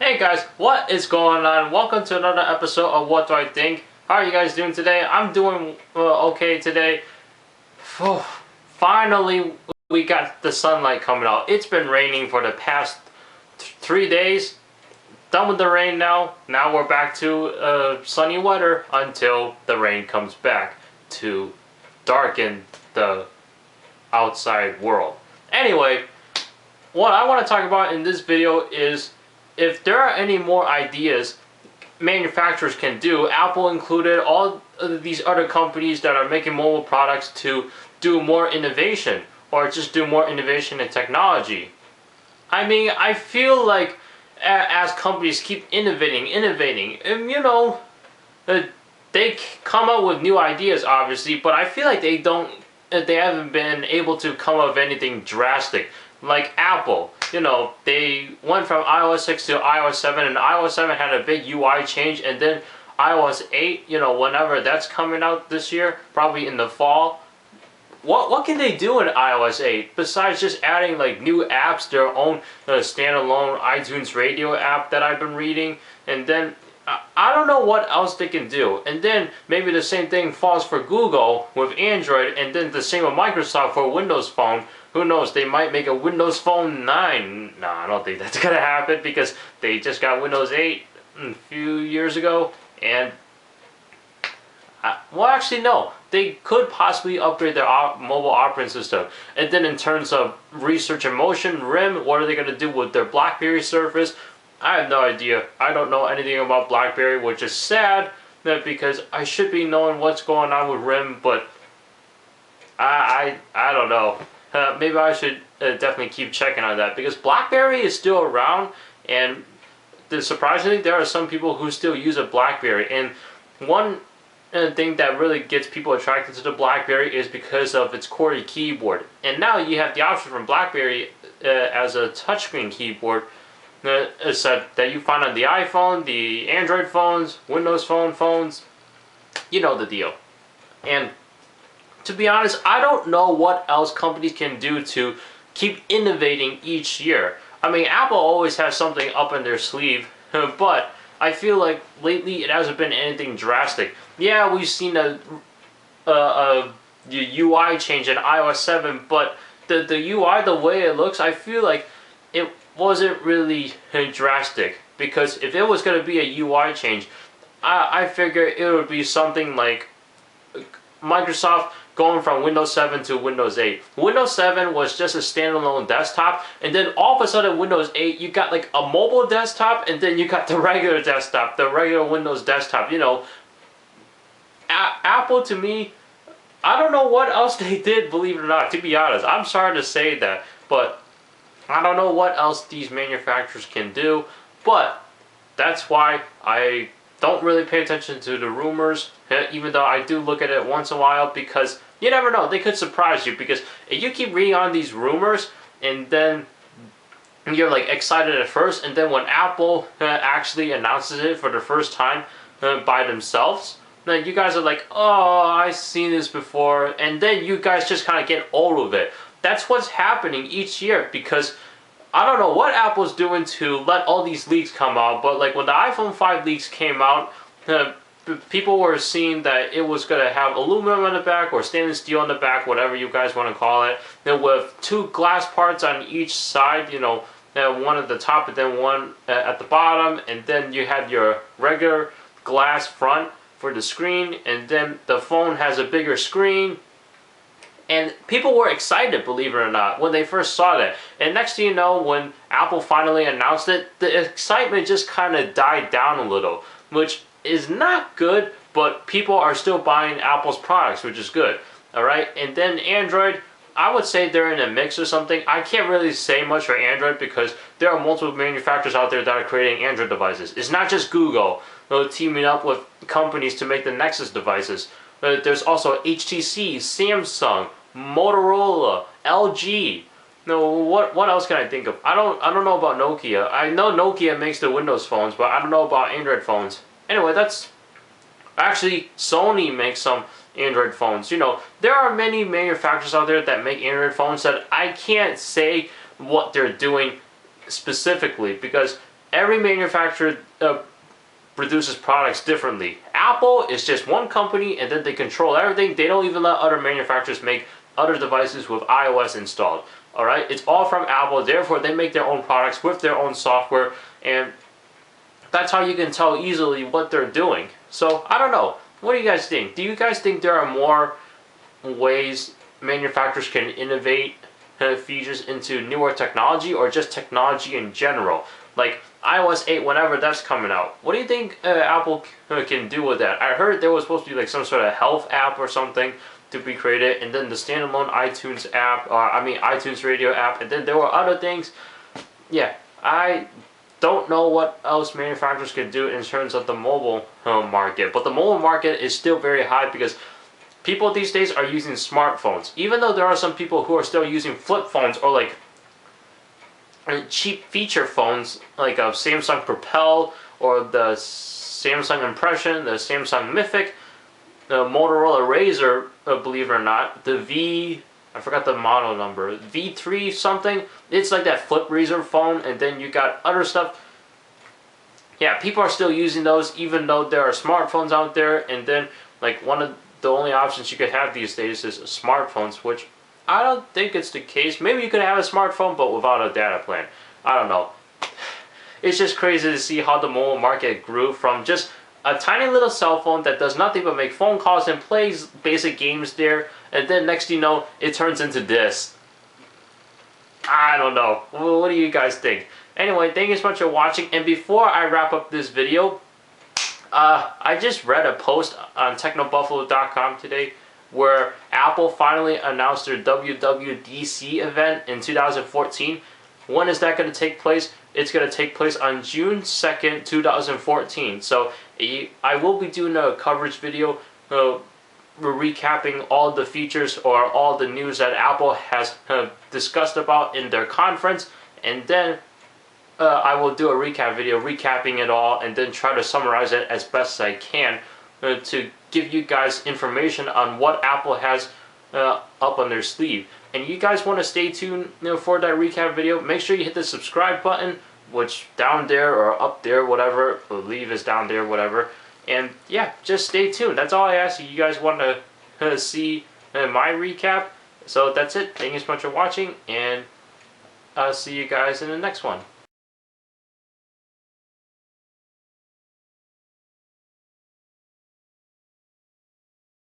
Hey guys, what is going on? Welcome to another episode of What Do I Think? How are you guys doing today? I'm doing okay today. Finally, we got the sunlight coming out. It's been raining for the past 3 days. Done with the rain now. Now we're back to sunny weather until the rain comes back to darken the outside world. Anyway, what I want to talk about in this video is if there are any more ideas manufacturers can do, Apple included, all of these other companies that are making mobile products, to do more innovation or just do more innovation in technology. I mean, I feel like as companies keep innovating, and they come up with new ideas obviously, but I feel like they haven't been able to come up with anything drastic. Like Apple, they went from iOS 6 to iOS 7, and iOS 7 had a big UI change, and then iOS 8, whenever that's coming out this year, probably in the fall. What can they do in iOS 8 besides just adding like new apps, their own standalone iTunes Radio app that I've been reading, and then I don't know what else they can do. And then maybe the same thing falls for Google with Android, and then the same with Microsoft for Windows Phone. Who knows, they might make a Windows Phone 9. No, I don't think that's gonna happen because they just got Windows 8 a few years ago. And well, actually no, they could possibly upgrade their mobile operating system. And then in terms of research and motion, RIM, what are they gonna do with their BlackBerry Surface? I have no idea. I don't know anything about BlackBerry, which is sad, because I should be knowing what's going on with RIM, but I don't know. Maybe I should definitely keep checking on that, because BlackBerry is still around, and surprisingly there are some people who still use a BlackBerry. And one thing that really gets people attracted to the BlackBerry is because of its QWERTY keyboard. And now you have the option from BlackBerry as a touchscreen keyboard that you find on the iPhone, the Android phones, Windows Phone phones. You know the deal. And to be honest, I don't know what else companies can do to keep innovating each year. I mean, Apple always has something up in their sleeve, but I feel like lately it hasn't been anything drastic. Yeah, we've seen a UI change in iOS 7, but the UI, the way it looks, I feel like it wasn't really drastic, because if it was going to be a UI change, I figure it would be something like Microsoft going from Windows 7 to Windows 8. Windows 7 was just a standalone desktop, and then all of a sudden Windows 8, you got like a mobile desktop, and then you got the regular desktop, the regular Windows desktop. Apple, to me, I don't know what else they did, believe it or not, to be honest. I'm sorry to say that, but I don't know what else these manufacturers can do. But that's why I don't really pay attention to the rumors, even though I do look at it once in a while, because you never know, they could surprise you. Because if you keep reading on these rumors and then you're like excited at first, and then when Apple actually announces it for the first time by themselves, then you guys are like, oh, I've seen this before, and then you guys just kind of get old of it. That's what's happening each year, because I don't know what Apple's doing to let all these leaks come out, but like when the iPhone 5 leaks came out, people were seeing that it was going to have aluminum on the back or stainless steel on the back, whatever you guys want to call it, then with two glass parts on each side, one at the top and then one at the bottom, and then you had your regular glass front for the screen, and then the phone has a bigger screen. And people were excited, believe it or not, when they first saw that. And next thing you know, when Apple finally announced it, the excitement just kind of died down a little, which is not good, but people are still buying Apple's products, which is good. Alright, and then Android, I would say they're in a mix or something. I can't really say much for Android because there are multiple manufacturers out there that are creating Android devices. It's not just Google teaming up with companies to make the Nexus devices. There's also HTC, Samsung, Motorola, LG. No, what else can I think of? I don't know about Nokia. I know Nokia makes the Windows phones, but I don't know about Android phones. Anyway, that's actually Sony makes some Android phones. There are many manufacturers out there that make Android phones that I can't say what they're doing specifically, because every manufacturer produces products differently. Apple is just one company and then they control everything. They don't even let other manufacturers make other devices with iOS installed. Alright, it's all from Apple, therefore they make their own products with their own software, and that's how you can tell easily what they're doing. So, I don't know. What do you guys think? Do you guys think there are more ways manufacturers can innovate features into newer technology, or just technology in general? Like iOS 8, whenever that's coming out. What do you think Apple can do with that? I heard there was supposed to be like some sort of health app or something to be created, and then the standalone iTunes app, iTunes Radio app, and then there were other things. Yeah, I don't know what else manufacturers can do in terms of the mobile market, but the mobile market is still very high because people these days are using smartphones. Even though there are some people who are still using flip phones or like cheap feature phones like a Samsung Propel or the Samsung Impression, the Samsung Mythic, the Motorola Razr, believe it or not, I forgot the model number, V3 something. It's like that flip razor phone, and then you got other stuff. Yeah, people are still using those even though there are smartphones out there, and then like one of the only options you could have these days is smartphones, which I don't think it's the case. Maybe you could have a smartphone but without a data plan. I don't know. It's just crazy to see how the mobile market grew from just a tiny little cell phone that does nothing but make phone calls and plays basic games there, and then next you know, it turns into this. I don't know. What do you guys think? Anyway, thank you so much for watching, and before I wrap up this video, I just read a post on technobuffalo.com today where Apple finally announced their WWDC event in 2014. When is that going to take place? It's going to take place on June 2nd, 2014. So I will be doing a coverage video recapping all the features or all the news that Apple has discussed about in their conference, and then I will do a recap video recapping it all and then try to summarize it as best as I can to give you guys information on what Apple has up on their sleeve. And you guys want to stay tuned for that recap video, make sure you hit the subscribe button, which down there or up there, whatever, I believe is down there, whatever. And yeah, just stay tuned. That's all I ask you. You guys want to see my recap. So that's it. Thank you so much for watching, and I'll see you guys in the next one.